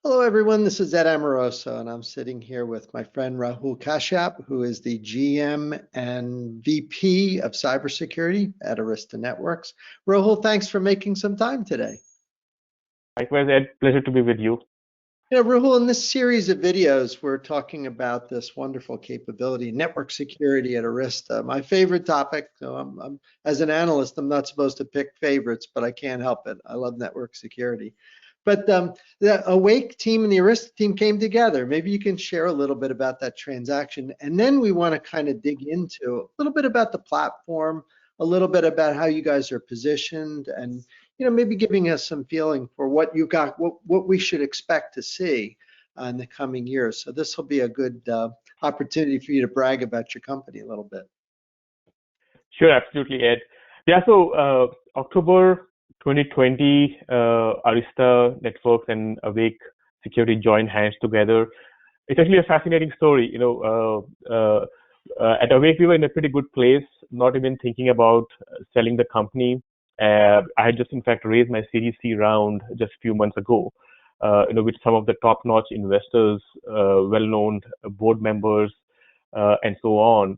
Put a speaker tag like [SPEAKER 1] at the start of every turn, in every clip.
[SPEAKER 1] Hello, everyone. This is Ed Amoroso, and I'm sitting here with my friend Rahul Kashyap, who is the GM and VP of Cybersecurity at Arista Networks. Rahul, thanks for making some time today.
[SPEAKER 2] Likewise, Ed, pleasure to be with you.
[SPEAKER 1] Rahul, in this series of videos, we're talking about this wonderful capability, network security at Arista. My favorite topic. So as an analyst, I'm not supposed to pick favorites, but I can't help it. I love network security. But the Awake team and the Arista team came together. Maybe you can share a little bit about that transaction. And then we want to kind of dig into a little bit about the platform, a little bit about how you guys are positioned, and maybe giving us some feeling for what you got, what we should expect to see in the coming years. So this will be a good opportunity for you to brag about your company a little bit.
[SPEAKER 2] Sure, absolutely, Ed. Yeah, so October 2020, Arista Networks and Awake Security joined hands together. It's actually a fascinating story. At Awake, we were in a pretty good place, not even thinking about selling the company. I had just, in fact, raised my Series C round just a few months ago, with some of the top-notch investors, well-known board members, and so on.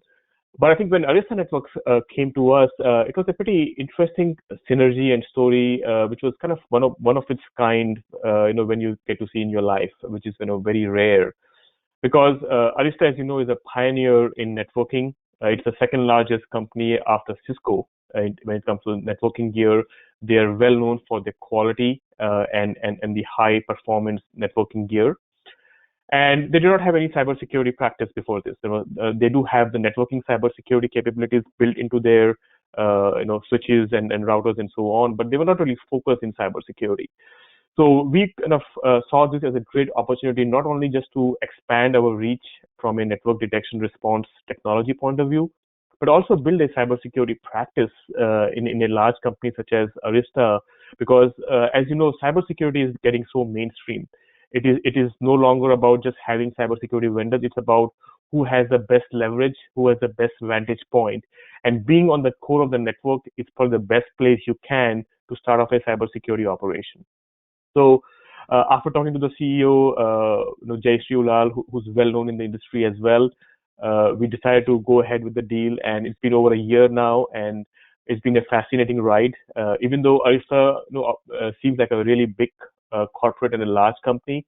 [SPEAKER 2] But I think when Arista Networks came to us, it was a pretty interesting synergy and story, which was kind of one of its kind, when you get to see in your life, which is very rare. Because Arista, as you know, is a pioneer in networking. It's the second largest company after Cisco when it comes to networking gear. They are well known for their quality and the high performance networking gear. And they do not have any cybersecurity practice before this. They do have the networking cybersecurity capabilities built into their switches and routers and so on, but they were not really focused in cybersecurity. So we kind of saw this as a great opportunity, not only just to expand our reach from a network detection response technology point of view, but also build a cybersecurity practice in a large company such as Arista, because as you know, cybersecurity is getting so mainstream. It is no longer about just having cybersecurity vendors. It's about who has the best leverage, who has the best vantage point, and being on the core of the network is probably the best place you can to start off a cybersecurity operation. So after talking to the CEO, Jay Sriulal, who's well known in the industry as well, we decided to go ahead with the deal, and it's been over a year now, and it's been a fascinating ride. Even though Arista seems like a really big corporate and a large company,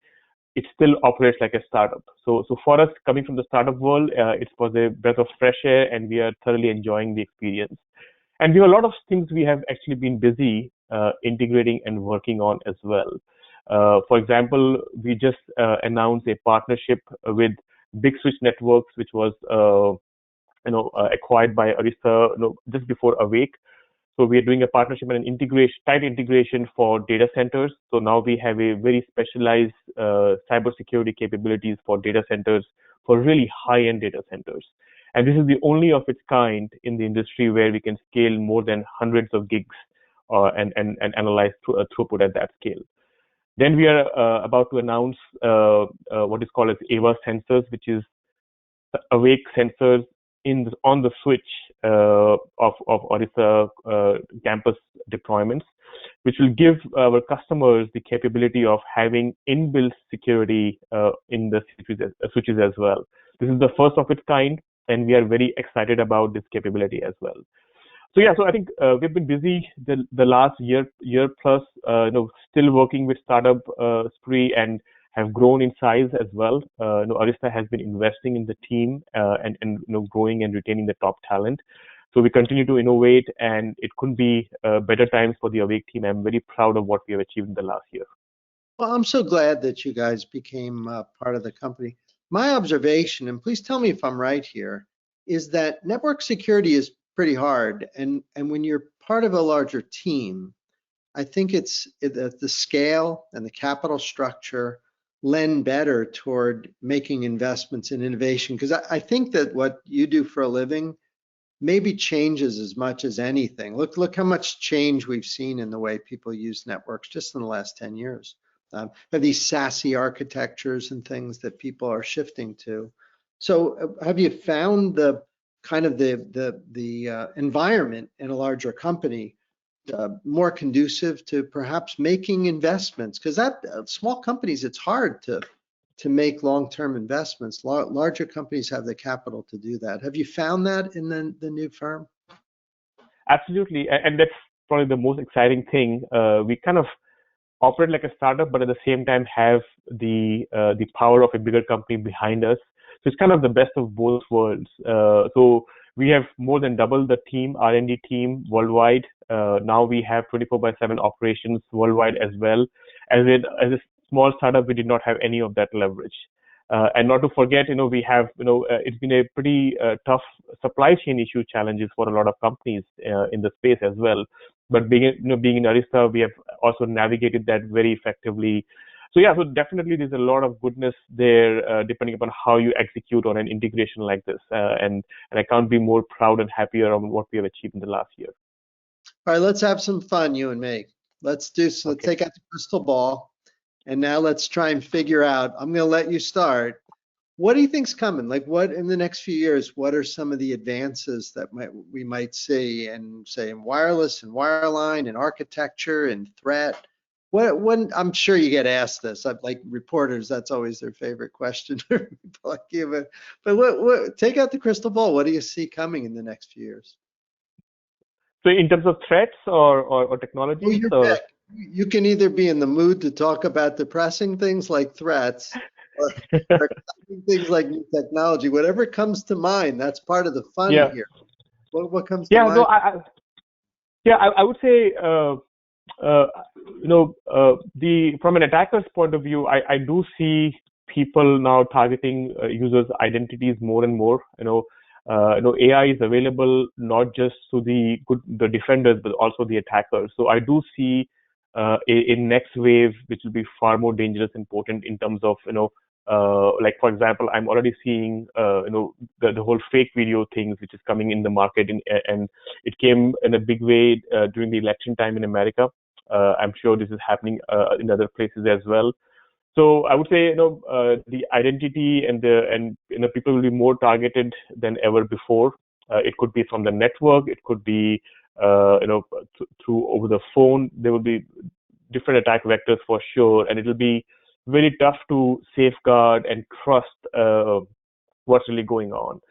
[SPEAKER 2] it still operates like a startup. So for us, coming from the startup world, it was a breath of fresh air, and we are thoroughly enjoying the experience. And we have a lot of things we have actually been busy integrating and working on as well. For example, we just announced a partnership with Big Switch Networks, which was acquired by Arista just before Awake. So we are doing a partnership and an integration, tight integration for data centers. So now we have a very specialized cybersecurity capabilities for data centers, for really high-end data centers. And this is the only of its kind in the industry where we can scale more than hundreds of gigs and analyze throughput at that scale. Then we are about to announce what is called as AVA sensors, which is Awake sensors on the switch of Arista campus deployments, which will give our customers the capability of having inbuilt security in the switches as well. This is the first of its kind, and we are very excited about this capability as well. So yeah, so I think we've been busy the last year plus, still working with startup spree and have grown in size as well. Arista has been investing in the team and growing and retaining the top talent. So we continue to innovate, and it couldn't be better times for the Awake team. I'm very proud of what we have achieved in the last year.
[SPEAKER 1] Well, I'm so glad that you guys became part of the company. My observation, and please tell me if I'm right here, is that network security is pretty hard. And when you're part of a larger team, I think it's the scale and the capital structure lend better toward making investments in innovation. Because I think that what you do for a living maybe changes as much as anything. Look how much change we've seen in the way people use networks just in the last 10 years. Have these SASE architectures and things that people are shifting to. So have you found the kind of the environment in a larger company more conducive to perhaps making investments? Because that small companies, it's hard to make long-term investments. Larger companies have the capital to do that. Have you found that in the new firm?
[SPEAKER 2] Absolutely, and that's probably the most exciting thing. We kind of operate like a startup, but at the same time have the power of a bigger company behind us. So it's kind of the best of both worlds. So we have more than doubled the team, R&D team worldwide. Now we have 24/7 operations worldwide as well. As a small startup, we did not have any of that leverage. And not to forget, we have, it's been a pretty tough supply chain issue challenges for a lot of companies in the space as well. But being in Arista, we have also navigated that very effectively. So yeah, so definitely there's a lot of goodness there, depending upon how you execute on an integration like this. And I can't be more proud and happier on what we have achieved in the last year.
[SPEAKER 1] All right, let's have some fun, you and me. Let's
[SPEAKER 2] Okay.
[SPEAKER 1] take out the crystal ball, and now let's try and figure out. I'm going to let you start. What do you think's coming? Like, what in the next few years? What are some of the advances that we might see, and say in wireless and wireline and architecture and threat? When I'm sure you get asked this, like reporters, that's always their favorite question. People like you, but what? Take out the crystal ball. What do you see coming in the next few years?
[SPEAKER 2] So in terms of threats or
[SPEAKER 1] Oh,
[SPEAKER 2] technologies,
[SPEAKER 1] your
[SPEAKER 2] or
[SPEAKER 1] pick. You can either be in the mood to talk about depressing things like threats or exciting things like new technology. Whatever comes to mind, that's part of the fun
[SPEAKER 2] yeah,
[SPEAKER 1] here. What comes to
[SPEAKER 2] yeah, no,
[SPEAKER 1] mind?
[SPEAKER 2] I would say, uh, the from an attacker's point of view, I do see people now targeting users' identities more and more. AI is available not just to the defenders, but also the attackers. So I do see a next wave, which will be far more dangerous and potent in terms of, like for example, I'm already seeing, the whole fake video things which is coming in the market, and it came in a big way during the election time in America. I'm sure this is happening in other places as well. So I would say, the identity and people will be more targeted than ever before. It could be from the network, it could be, through over the phone. There will be different attack vectors for sure, and it will be very tough to safeguard and trust what's really going on.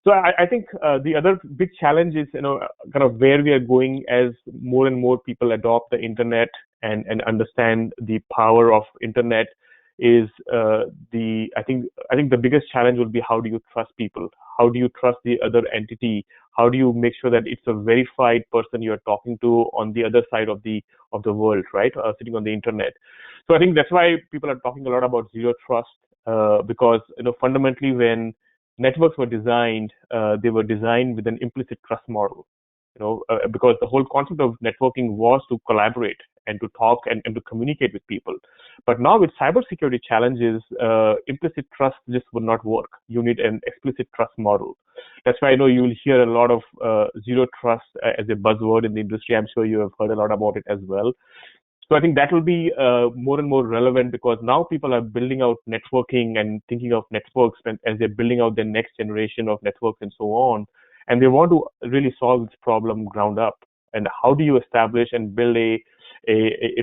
[SPEAKER 2] So I think the other big challenge is, kind of where we are going as more and more people adopt the internet and understand the power of internet is I think the biggest challenge will be, how do you trust people? How do you trust the other entity? How do you make sure that it's a verified person you're talking to on the other side of the world, right? Sitting on the internet. So I think that's why people are talking a lot about zero trust, because fundamentally when networks were designed, they were designed with an implicit trust model. Because the whole concept of networking was to collaborate and to talk and to communicate with people. But now with cybersecurity challenges, implicit trust just would not work. You need an explicit trust model. That's why I know you will hear a lot of zero trust as a buzzword in the industry. I'm sure you have heard a lot about it as well. So I think that will be more and more relevant, because now people are building out networking and thinking of networks as they're building out their next generation of networks and so on. And they want to really solve this problem ground up. And how do you establish and build a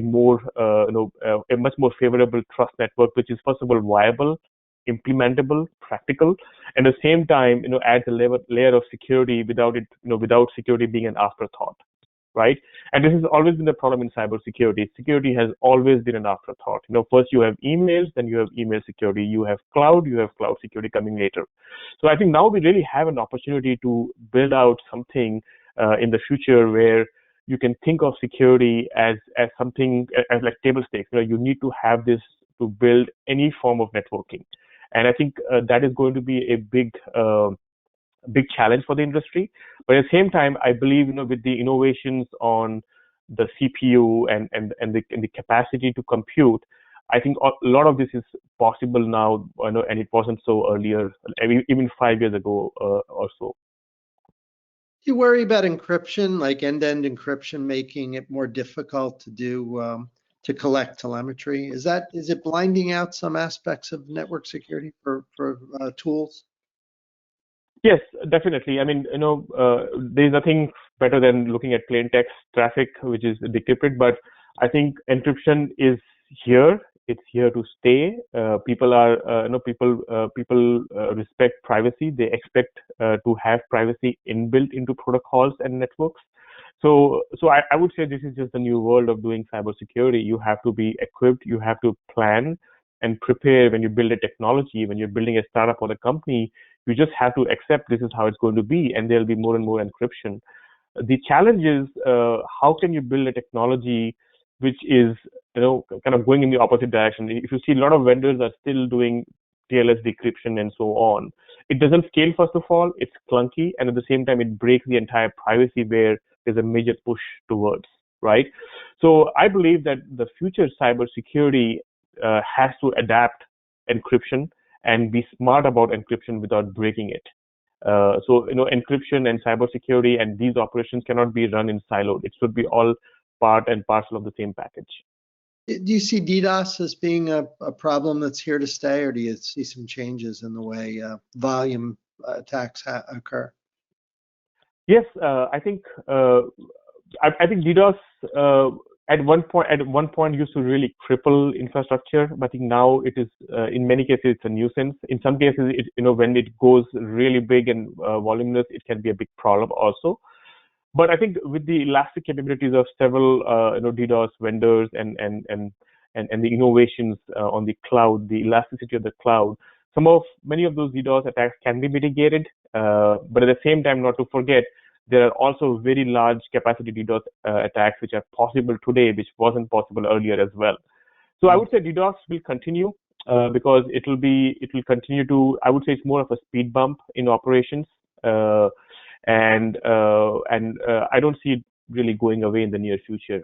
[SPEAKER 2] more, a much more favorable trust network, which is first of all viable, implementable, practical, and at the same time, adds a layer of security without it, without security being an afterthought, right? And this has always been the problem in cybersecurity. Security has always been an afterthought. First you have emails, then you have email security. You have cloud security coming later. So I think now we really have an opportunity to build out something in the future where you can think of security as something as like table stakes. You need to have this to build any form of networking. And I think that is going to be a big challenge for the industry. But at the same time, I believe, with the innovations on the CPU and the capacity to compute, I think a lot of this is possible now, and it wasn't so earlier, even 5 years ago or so.
[SPEAKER 1] Do you worry about encryption, like end-to-end encryption, making it more difficult to do to collect telemetry? Is it blinding out some aspects of network security for tools?
[SPEAKER 2] Yes, definitely. I mean, there's nothing better than looking at plain text traffic, which is decrypted. But I think encryption is here. It's here to stay. People are, people respect privacy. They expect to have privacy inbuilt into protocols and networks. So I would say this is just the new world of doing cybersecurity. You have to be equipped. You have to plan and prepare when you build a technology. When you're building a startup or a company, you just have to accept this is how it's going to be, and there'll be more and more encryption. The challenge is how can you build a technology which is kind of going in the opposite direction. If you see, a lot of vendors are still doing TLS decryption and so on. It doesn't scale, first of all. It's clunky, and at the same time, it breaks the entire privacy where there's a major push towards, right? So I believe that the future cybersecurity has to adapt encryption and be smart about encryption without breaking it. So encryption and cybersecurity and these operations cannot be run in siloed. It should be all part and parcel of the same package.
[SPEAKER 1] Do you see DDoS as being a problem that's here to stay, or do you see some changes in the way volume attacks occur?
[SPEAKER 2] Yes, I think DDoS at one point used to really cripple infrastructure, but I think now it is in many cases it's a nuisance. In some cases, when it goes really big and voluminous, it can be a big problem also. But I think with the elastic capabilities of several DDoS vendors and the innovations on the cloud, the elasticity of the cloud, many of those DDoS attacks can be mitigated. But at the same time, not to forget, there are also very large capacity DDoS attacks which are possible today, which wasn't possible earlier as well. So I would say DDoS will continue because it will continue to. I would say it's more of a speed bump in operations. And I don't see it really going away in the near future.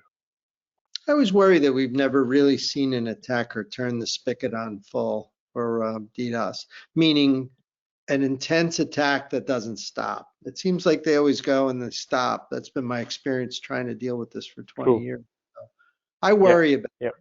[SPEAKER 1] I always worry that we've never really seen an attacker turn the spigot on full for DDoS, meaning an intense attack that doesn't stop. It seems like they always go and they stop. That's been my experience trying to deal with this for 20
[SPEAKER 2] True.
[SPEAKER 1] years. So I worry about
[SPEAKER 2] it.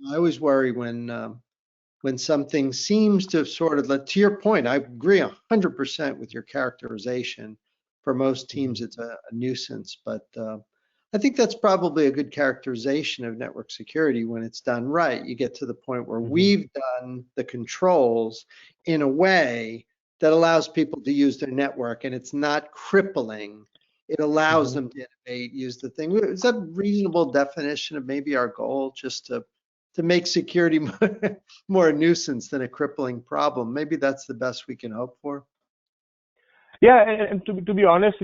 [SPEAKER 1] I always worry when something seems to sort of, to your point, I agree 100% with your characterization. For most teams, it's a nuisance, but I think that's probably a good characterization of network security when it's done right. You get to the point where we've done the controls in a way that allows people to use their network, and it's not crippling. It allows them to innovate, use the thing. Is that a reasonable definition of maybe our goal, just to make security more a nuisance than a crippling problem? Maybe that's the best we can hope for.
[SPEAKER 2] Yeah, and to be honest,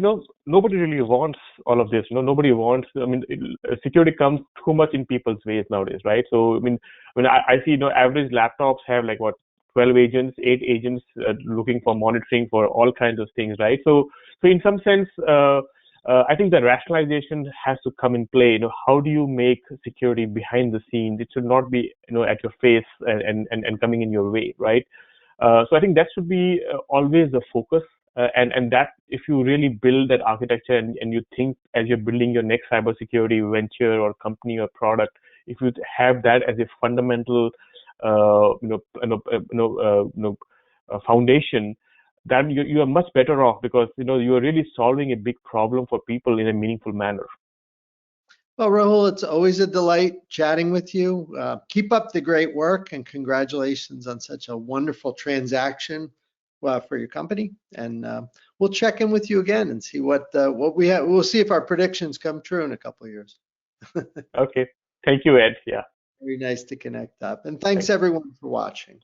[SPEAKER 2] nobody really wants all of this. Nobody wants. I mean, security comes too much in people's ways nowadays, right? So I see average laptops have like 12 agents, 8 agents looking for monitoring for all kinds of things, right? So in some sense, I think the rationalization has to come in play. How do you make security behind the scenes? It should not be at your face and coming in your way, right? So I think that should be always the focus. And that if you really build that architecture and you think as you're building your next cybersecurity venture or company or product, if you have that as a fundamental foundation, then you are much better off because you are really solving a big problem for people in a meaningful manner.
[SPEAKER 1] Well, Rahul, it's always a delight chatting with you. Keep up the great work and congratulations on such a wonderful transaction for your company. And we'll check in with you again and see what we have. We'll see if our predictions come true in a couple of years.
[SPEAKER 2] Okay. Thank you, Ed. Yeah.
[SPEAKER 1] Very nice to connect up. And thanks everyone for watching.